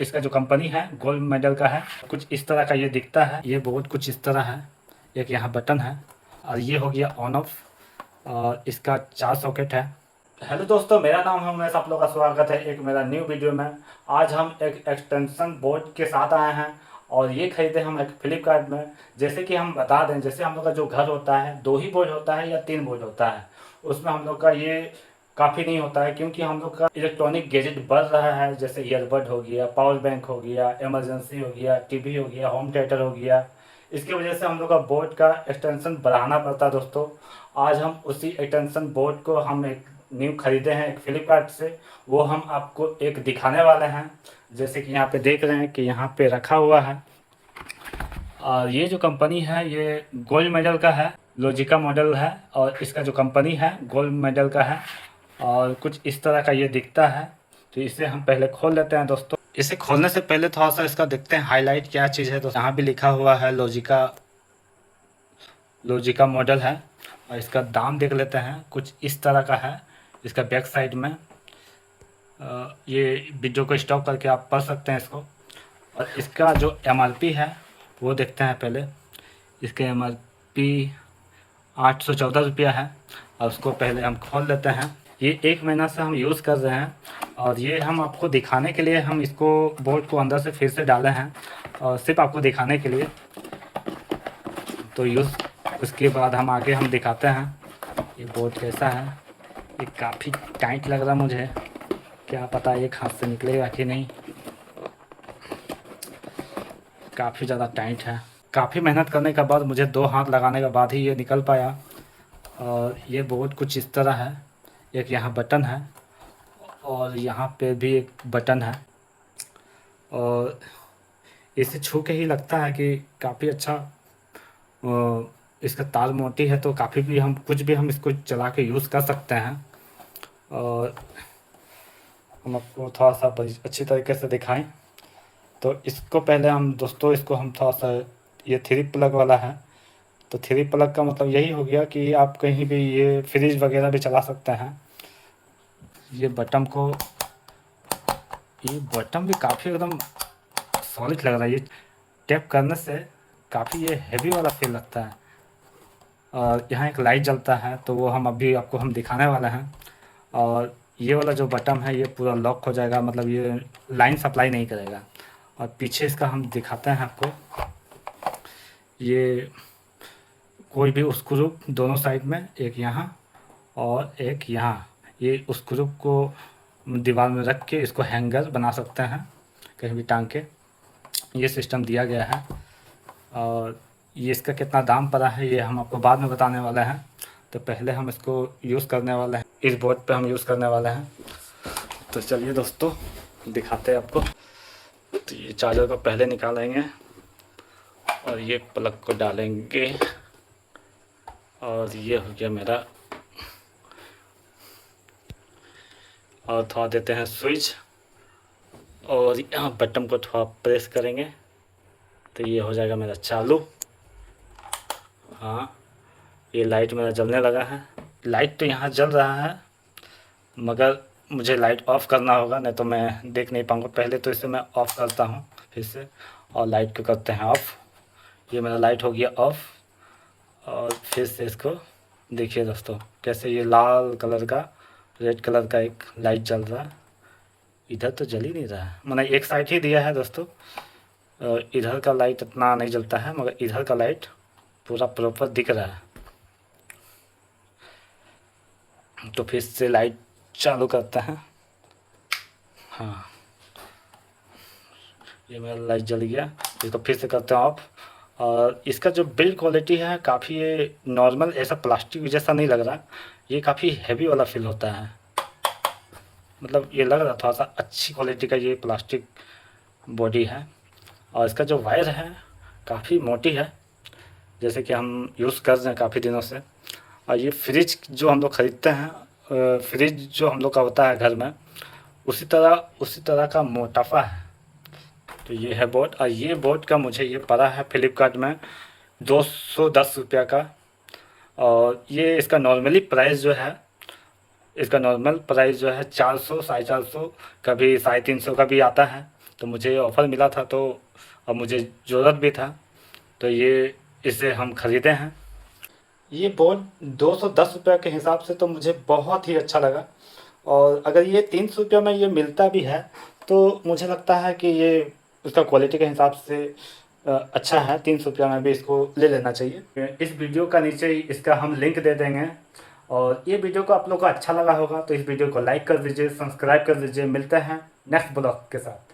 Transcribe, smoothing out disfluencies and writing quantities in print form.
इसका जो कंपनी है गोल्ड मेडल का है। कुछ इस तरह का ये दिखता है। ये बोर्ड कुछ इस तरह है। एक यहाँ बटन है और ये हो गया ऑन ऑफ और इसका 4 सॉकेट है। हेलो दोस्तों, मेरा नाम है उमेश। आप लोगों का स्वागत है एक मेरा न्यू वीडियो में। आज हम एक एक्सटेंशन बोर्ड के साथ आए हैं और ये खरीदे हम एक फ्लिपकार्ट में। जैसे कि हम बता दें, जैसे हम लोग का जो घर होता है 2 ही बोर्ड होता है या 3 बोर्ड होता है, उसमें हम लोग का ये काफ़ी नहीं होता है, क्योंकि हम लोग का इलेक्ट्रॉनिक गैजेट बढ़ रहा है। जैसे ईयरबड हो गया, पावर बैंक हो गया, इमरजेंसी हो गया, टीवी हो गया, होम थिएटर हो गया। इसकी वजह से हम लोग का बोर्ड का एक्सटेंशन बढ़ाना पड़ता है दोस्तों। आज हम उसी एक्सटेंशन बोर्ड को हम एक न्यू खरीदे हैं एक फ्लिपकार्ट से, वो हम आपको एक दिखाने वाले हैं। जैसे कि यहाँ पे देख रहे हैं कि यहाँ पे रखा हुआ है और ये जो कंपनी है ये गोल्ड मेडल का है, लॉजिका मॉडल है और इसका जो कंपनी है गोल्ड मेडल का है और कुछ इस तरह का ये दिखता है। तो इसे हम पहले खोल लेते हैं दोस्तों। इसे खोलने से पहले थोड़ा सा इसका देखते हैं हाईलाइट क्या चीज़ है। तो यहाँ भी लिखा हुआ है लॉजिका मॉडल है और इसका दाम देख लेते हैं। कुछ इस तरह का है। इसका बैक साइड में ये वीडियो को स्टॉप करके आप पढ़ सकते हैं इसको। और इसका जो एमआरपी है वो देखते हैं पहले। इसके एमआरपी 814 रुपया है और उसको पहले हम खोल लेते हैं। ये 1 महीना से हम यूज़ कर रहे हैं और ये हम आपको दिखाने के लिए हम इसको बोर्ड को अंदर से फिर से डाले हैं और सिर्फ आपको दिखाने के लिए। तो यूज़ उसके बाद हम आगे हम दिखाते हैं ये बोर्ड कैसा है। ये काफ़ी टाइट लग रहा मुझे, क्या पता एक हाथ से निकलेगा कि नहीं। काफ़ी ज़्यादा टाइट है। काफ़ी मेहनत करने के बाद मुझे 2 हाथ लगाने के बाद ही ये निकल पाया। और ये बोर्ड कुछ इस तरह है। एक यहाँ बटन है और यहाँ पे भी एक बटन है और इसे छू के ही लगता है कि काफ़ी अच्छा। इसका तार मोटी है तो काफ़ी भी हम कुछ भी हम इसको चला के यूज़ कर सकते हैं। और हम आपको थोड़ा सा अच्छी तरीके से दिखाएं तो इसको पहले हम दोस्तों इसको हम थोड़ा सा, ये 3 प्लग वाला है। तो 3 प्लग का मतलब यही हो गया कि आप कहीं भी ये फ्रिज वगैरह भी चला सकते हैं। ये बटन भी काफ़ी एकदम सॉलिड लग रहा है। ये टैप करने से काफ़ी ये हैवी वाला फील लगता है। और यहाँ एक लाइट जलता है तो वो हम अभी आपको हम दिखाने वाले हैं। और ये वाला जो बटन है ये पूरा लॉक हो जाएगा, मतलब ये लाइन सप्लाई नहीं करेगा। और पीछे इसका हम दिखाते हैं आपको। ये कोई भी स्क्रू दोनों साइड में, एक यहाँ और एक यहाँ, ये स्क्रू को दीवार में रख के इसको हैंगर बना सकते हैं कहीं भी टांग के। ये सिस्टम दिया गया है। और ये इसका कितना दाम पड़ा है ये हम आपको बाद में बताने वाले हैं। तो पहले हम इसको यूज़ करने वाले हैं, इस बोर्ड पे हम यूज़ करने वाले हैं। तो चलिए दोस्तों दिखाते हैं आपको। तो ये चार्जर को पहले निकालेंगे और ये प्लग को डालेंगे और ये हो गया मेरा। और थोड़ा देते हैं स्विच और यहाँ बटन को थोड़ा प्रेस करेंगे तो ये हो जाएगा मेरा चालू। हाँ, ये लाइट मेरा जलने लगा है। लाइट तो यहाँ जल रहा है मगर मुझे लाइट ऑफ़ करना होगा, नहीं तो मैं देख नहीं पाऊँगा। पहले तो इसे मैं ऑफ़ करता हूँ फिर से और लाइट को करते हैं ऑफ़। ये मेरा लाइट हो गया ऑफ़। और फिर से इसको देखिए दोस्तों कैसे ये लाल कलर का, रेड कलर का एक लाइट जल रहा है। इधर तो जल ही नहीं रहा है, मैंने एक साइड ही दिया है दोस्तों। इधर का लाइट इतना नहीं जलता है मगर इधर का लाइट पूरा प्रॉपर दिख रहा है। तो फिर से लाइट चालू करते हैं। हाँ, ये मेरा लाइट जल गया। इसको फिर से करते हैं ऑफ। और इसका जो बिल्ड क्वालिटी है काफ़ी ये नॉर्मल ऐसा प्लास्टिक जैसा नहीं लग रहा, ये काफ़ी हैवी वाला फील होता है। मतलब ये लग रहा थोड़ा सा अच्छी क्वालिटी का ये प्लास्टिक बॉडी है। और इसका जो वायर है काफ़ी मोटी है, जैसे कि हम यूज़ कर रहे हैं काफ़ी दिनों से। और ये फ्रिज जो हम लोग ख़रीदते हैं, फ्रिज जो हम लोग का होता है घर में, उसी तरह का मोटापा है। तो ये है बोर्ड। और ये बोर्ड का मुझे ये पड़ा है फ्लिपकार्ट में 210 रुपया का। और ये इसका नॉर्मल प्राइस जो है 400, 450, कभी 350 का भी आता है। तो मुझे ऑफ़र मिला था, तो अब मुझे ज़रूरत भी था, तो ये इसे हम ख़रीदे हैं। ये बोर्ड 210 रुपये के हिसाब से तो मुझे बहुत ही अच्छा लगा, और अगर ये 300 रुपये में ये मिलता भी है तो मुझे लगता है कि ये उसका क्वालिटी के हिसाब से अच्छा है। 300 रुपये में भी इसको ले लेना चाहिए। इस वीडियो का नीचे ही इसका हम लिंक दे देंगे, और ये वीडियो को आप लोग को अच्छा लगा होगा तो इस वीडियो को लाइक कर दीजिए, सब्सक्राइब कर दीजिए। मिलते हैं नेक्स्ट ब्लॉग के साथ।